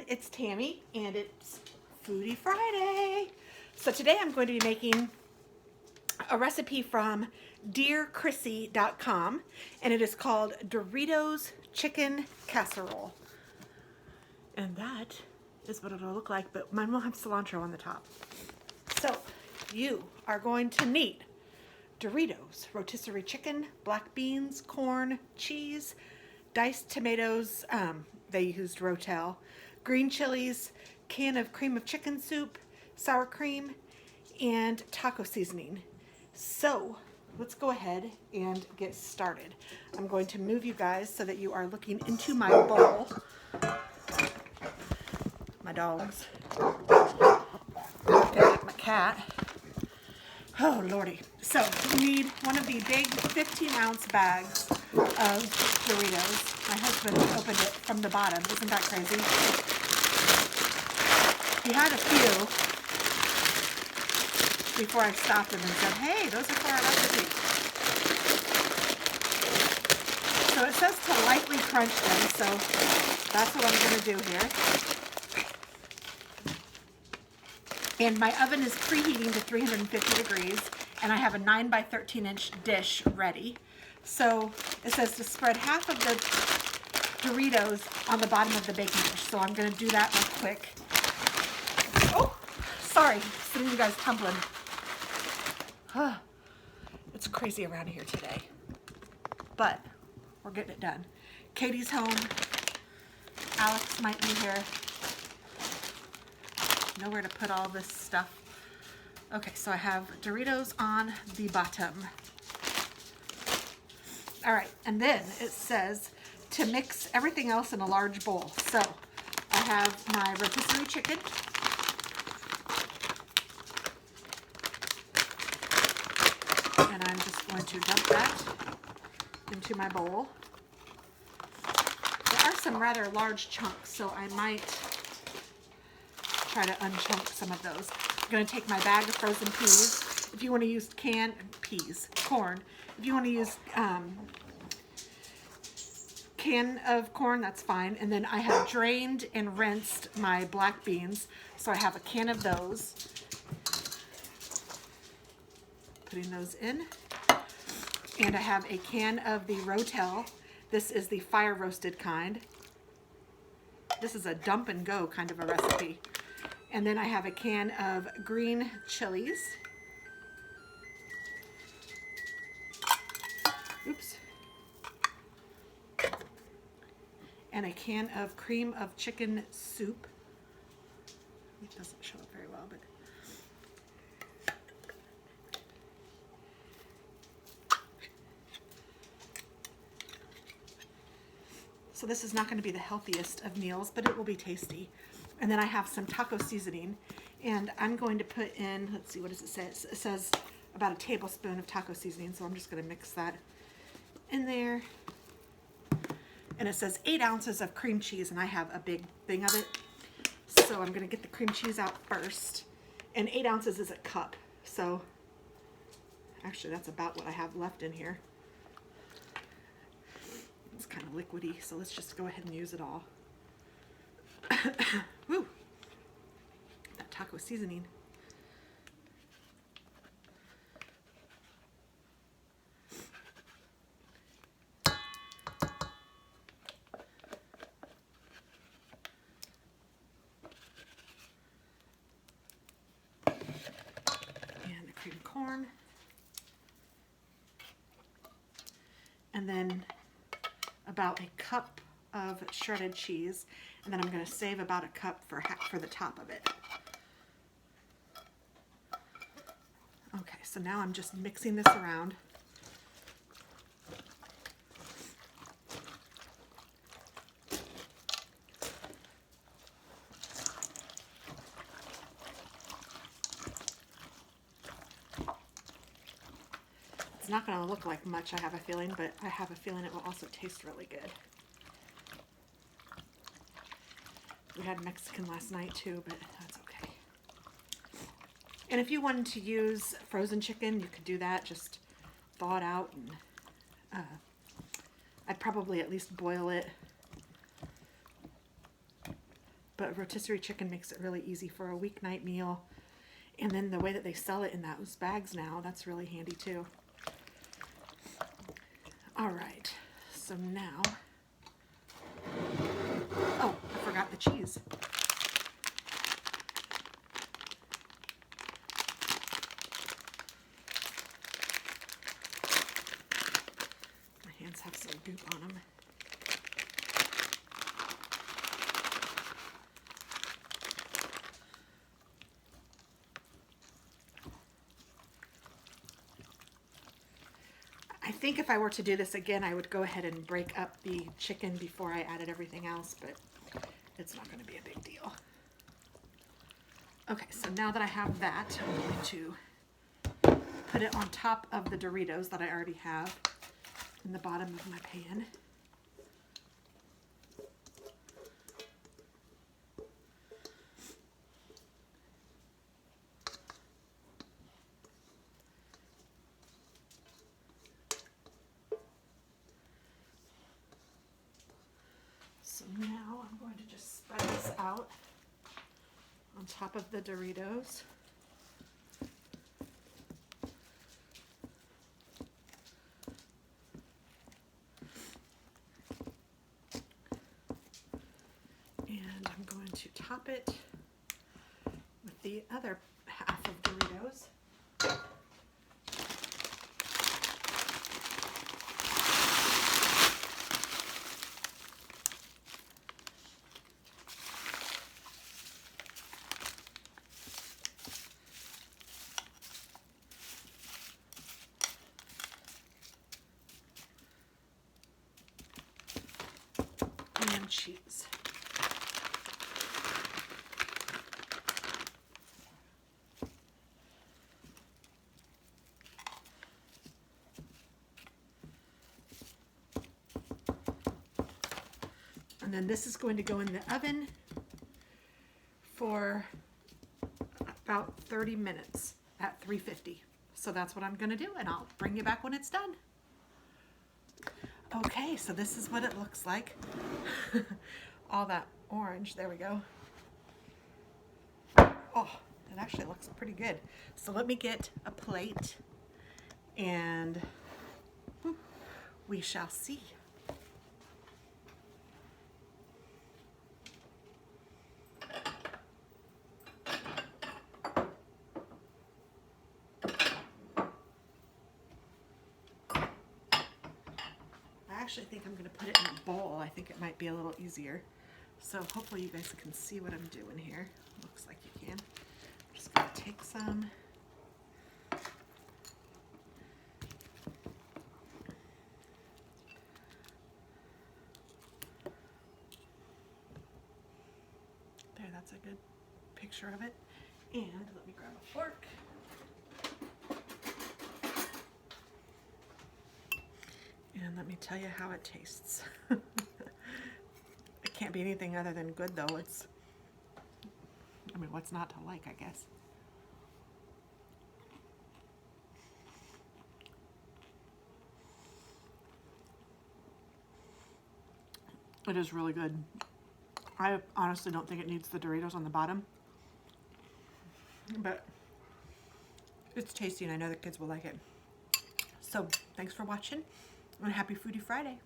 it's Tammy and it's Foodie Friday. So today I'm going to be making a recipe from dearchrissy.com and it is called Doritos Chicken Casserole. And that is what it'll look like, but mine will have cilantro on the top. So you are going to need Doritos, rotisserie chicken, black beans, corn, cheese, diced tomatoes, they used ro-tel, green chilies, can of cream of chicken soup, sour cream, and taco seasoning. So let's go ahead and get started. I'm going to move you guys so that you are looking into my bowl. My dogs. My cat. Oh, Lordy. So you need one of the big 15-ounce bags of Doritos. My husband opened it from the bottom. Isn't that crazy? He had a few before I stopped him and said, hey, those are for our recipe. So it says to lightly crunch them, so that's what I'm going to do here. And my oven is preheating to 350 degrees, and I have a 9 by 13 inch dish ready. So it says to spread half of the Doritos on the bottom of the baking dish. So I'm going to do that real quick. Oh, sorry, sending you guys tumbling. It's crazy around here today, but we're getting it done. Katie's home. Alex might be here. Nowhere to put all this stuff. Okay, so I have Doritos on the bottom. All right, and then it says to mix everything else in a large bowl. So I have my rotisserie chicken. And I'm just going to dump that into my bowl. There are some rather large chunks, so I might try to unchunk some of those. I'm going to take my bag of frozen peas. If you want to use canned peas, corn. If you want to use can of corn, that's fine. And then I have drained and rinsed my black beans, so I have a can of those. Putting those in. And I have a can of the ro-tel. This is the fire roasted kind. This is a dump and go kind of a recipe. And then I have a can of green chilies. Oops. And a can of cream of chicken soup. It doesn't show up very well, but so this is not going to be the healthiest of meals, but it will be tasty. And then I have some taco seasoning, and I'm going to put in, let's see, what does it say? It says about a tablespoon of taco seasoning, so I'm just going to mix that in there. And it says 8 ounces of cream cheese, and I have a big thing of it. So I'm going to get the cream cheese out first. And 8 ounces is a cup, so actually that's about what I have left in here. It's kind of liquidy, so let's just go ahead and use it all. Woo! That taco seasoning. And the cream corn. And then about a cup of shredded cheese, and then I'm going to save about a cup for the top of it. Okay, so now I'm just mixing this around. It's not going to look like much, I have a feeling, but I have a feeling it will also taste really good. We had Mexican last night too, but that's okay. And if you wanted to use frozen chicken, you could do that. Just thaw it out, and I'd probably at least boil it but rotisserie chicken makes it really easy for a weeknight meal. And then the way that they sell it in those bags now, that's really handy too. All right, so now, oh, I forgot the cheese. My hands have some goop on them. I think if I were to do this again, I would go ahead and break up the chicken before I added everything else, but it's not going to be a big deal. Okay, so now that I have that, I'm going to put it on top of the Doritos that I already have in the bottom of my pan. So now I'm going to just spread this out on top of the Doritos. And I'm going to top it with the other half of Doritos. And cheese. And then this is going to go in the oven for about 30 minutes at 350. So that's what I'm going to do, and I'll bring you back when it's done. Okay, so this is what it looks like. All that orange, there we go. Oh, it actually looks pretty good. So let me get a plate and we shall see. I actually think I'm going to put it in a bowl. I think it might be a little easier. So hopefully you guys can see what I'm doing here. Looks like you can. I'm just going to take some. There, that's a good picture of it. And let me grab a fork. And let me tell you how it tastes. It can't be anything other than good though. I mean, what's not to like, I guess. It is really good. I honestly don't think it needs the Doritos on the bottom, but it's tasty and I know the kids will like it. So thanks for watching and happy Foodie Friday.